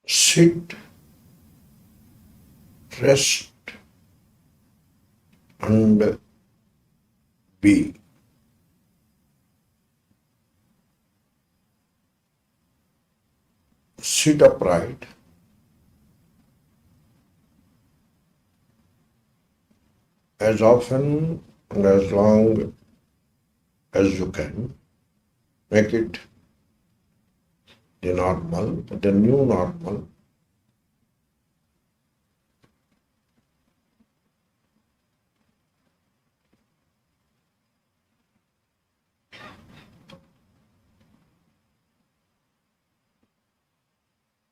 Sit, rest, and be. Sit upright, as often and as long as you can. Make it the normal, the new normal.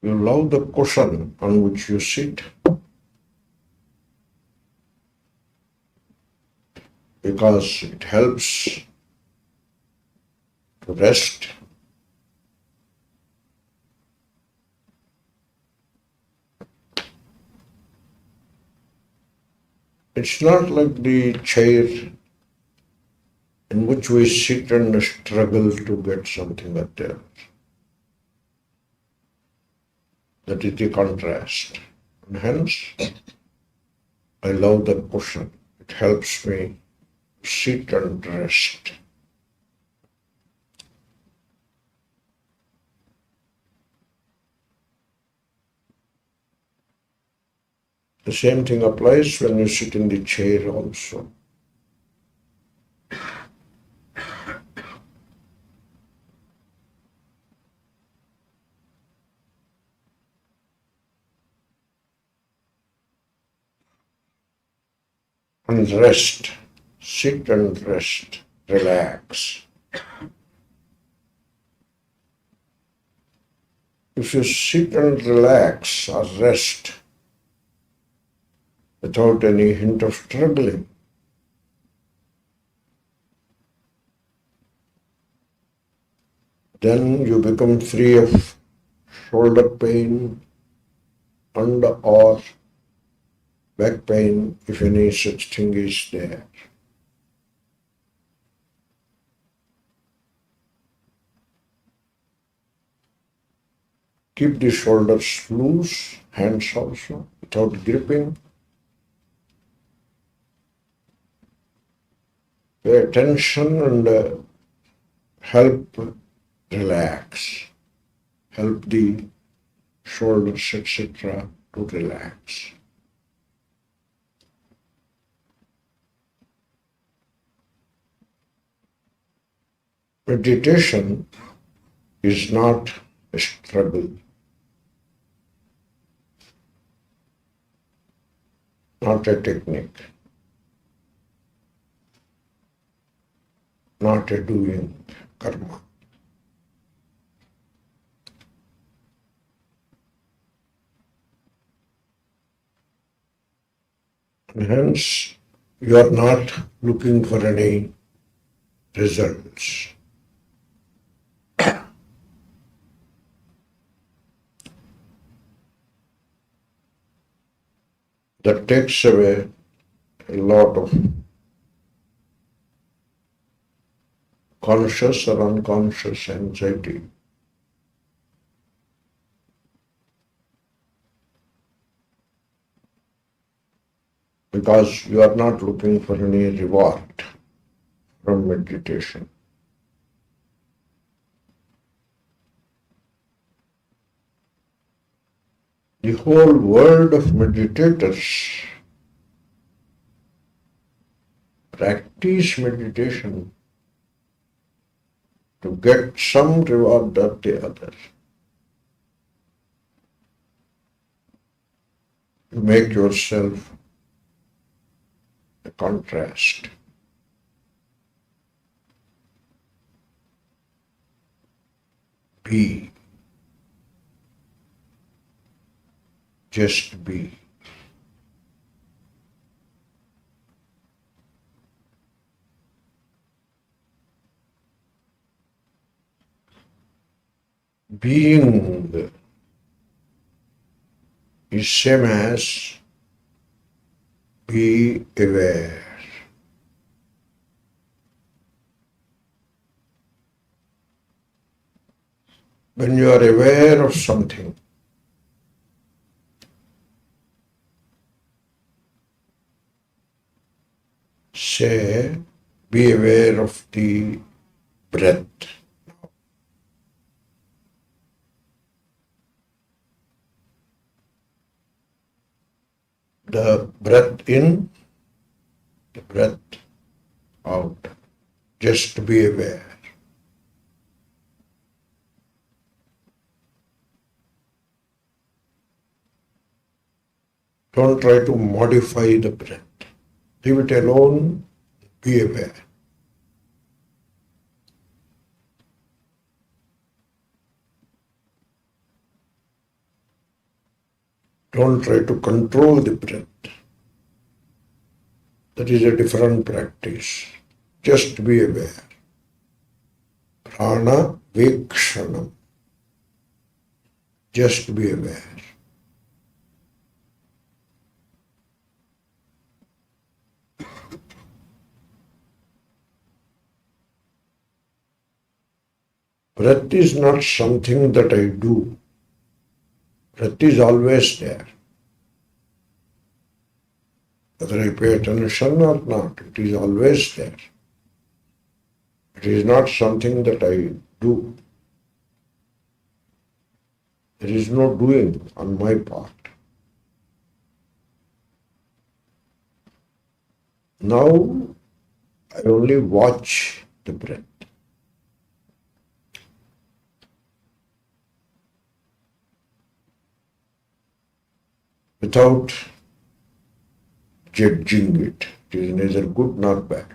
You love the cushion on which you sit because it helps to rest. It's not like the chair in which we sit and struggle to get something up there. That is the contrast. And hence, I love the cushion. It helps me sit and rest. The same thing applies when you sit in the chair also. And rest. Sit and rest. Relax. If you sit and relax or rest without any hint of struggling, then you become free of shoulder pain and or back pain, if any such thing is there. Keep the shoulders loose, hands also, without gripping. Pay attention and help relax. Help the shoulders, etc. to relax. Meditation is not a struggle, not a technique, not a doing karma. And hence, you are not looking for any results. That takes away a lot of conscious or unconscious anxiety. Because you are not looking for any reward from meditation. The whole world of meditators practice meditation to get some reward or the other. You make yourself a contrast. Be. Just be. being is same as be aware. When you are aware of something, say, be aware of the breath. The breath in, the breath out. Just be aware. Don't try to modify the breath. Leave it alone, be aware. Don't try to control the breath. That is a different practice. Just be aware. Prana Vekshanam. Just be aware. Breath is not something that I do. Breath is always there. Whether I pay attention or not, it is always there. It is not something that I do. There is no doing on my part. Now I only watch the breath. Without judging it. It is neither good nor bad.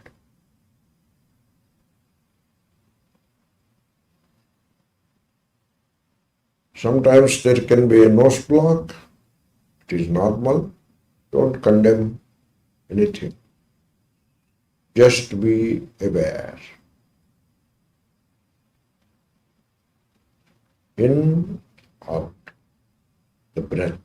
Sometimes there can be a nose block. It is normal. Don't condemn anything. Just be aware. In, out, the breath.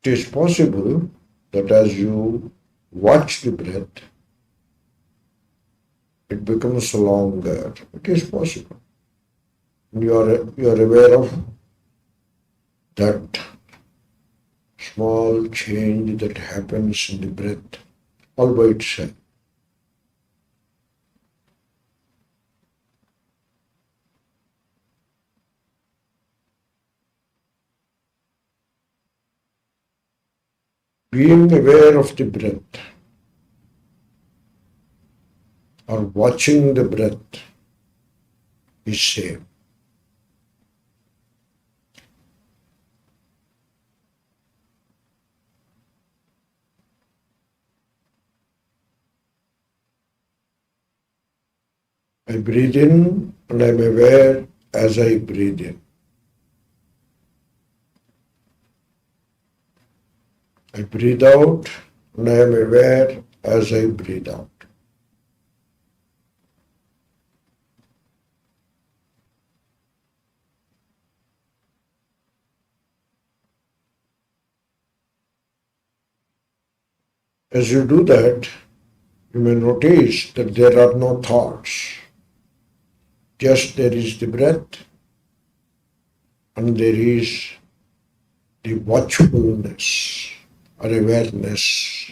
It is possible that as you watch the breath, it becomes longer. It is possible. You are aware of that small change that happens in the breath all by itself. Being aware of the breath or watching the breath is same. I breathe in and I am aware as I breathe in. I breathe out and I am aware as I breathe out. As you do that, you may notice that there are no thoughts. Just there is the breath and there is the watchfulness or awareness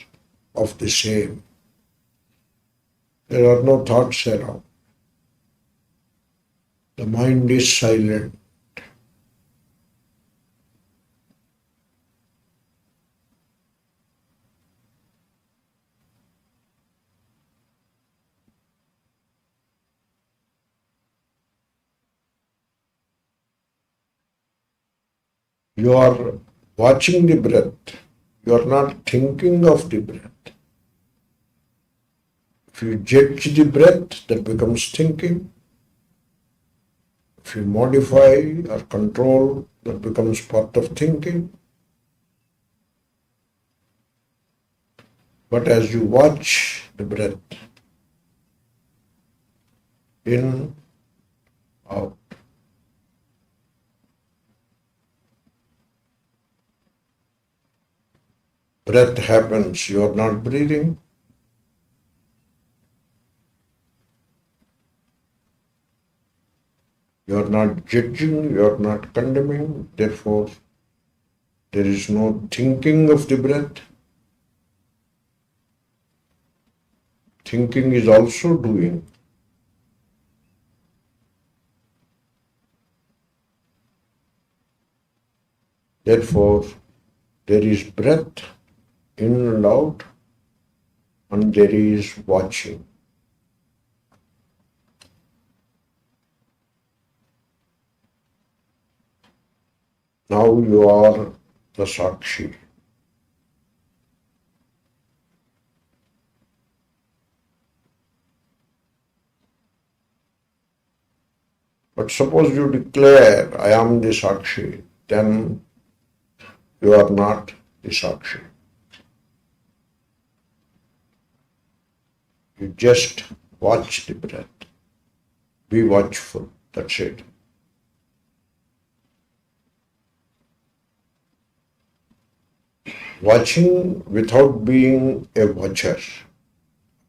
of the same. There are no thoughts around. The mind is silent. You are watching the breath. You are not thinking of the breath. If you judge the breath, that becomes thinking. If you modify or control, that becomes part of thinking. But as you watch the breath in, out, breath happens, you are not breathing. You are not judging, you are not condemning, therefore there is no thinking of the breath. Thinking is also doing. Therefore, there is breath in and out, and there is watching. Now you are the Sakshi. But suppose you declare, I am the Sakshi, then you are not the Sakshi. You just watch the breath. Be watchful. That's it. Watching without being a watcher.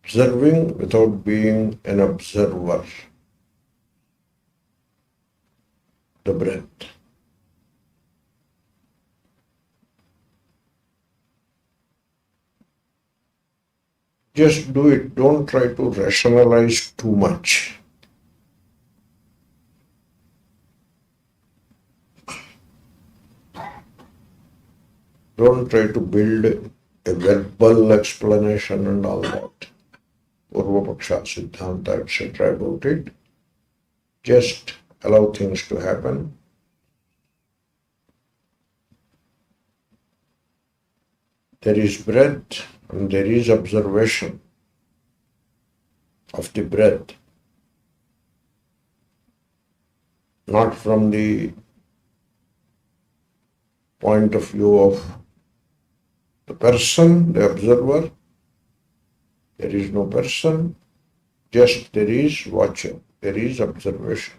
Observing without being an observer. The breath. Just do it. Don't try to rationalize too much. Don't try to build a verbal explanation and all that. Purvapaksha, Siddhanta, etc. about it. Just allow things to happen. There is breath and there is observation of the breath. Not from the point of view of the person, the observer. There is no person, just there is watching, there is observation.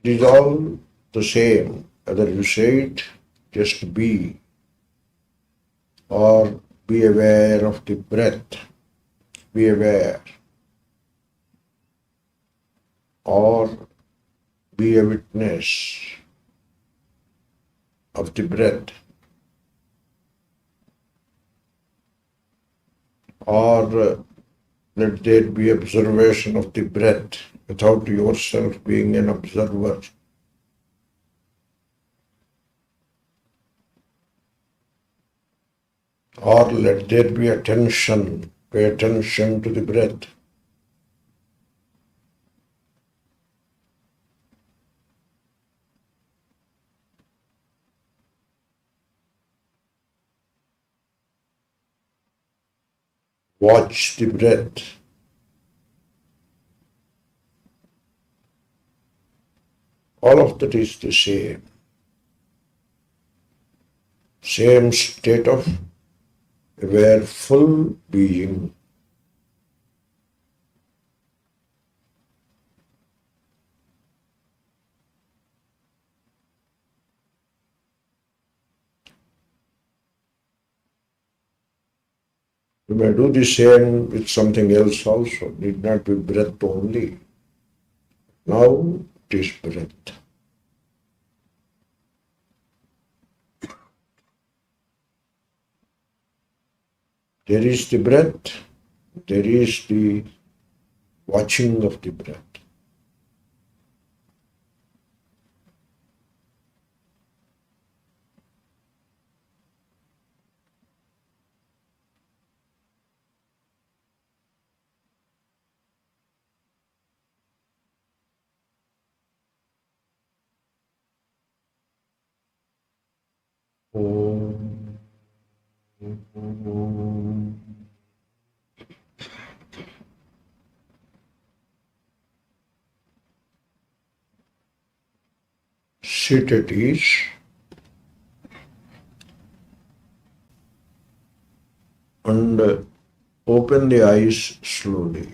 It is all the same, whether you say it, just be, or be aware of the breath, be aware, or be a witness of the breath, or let there be observation of the breath without yourself being an observer. Or let there be attention, pay attention to the breath. Watch the breath. All of that is the same. Same state of awareful being. You may do the same with something else also. Need not be breath only. Now it is breath. There is the breath, there is the watching of the breath. Om sit at ease and open the eyes slowly.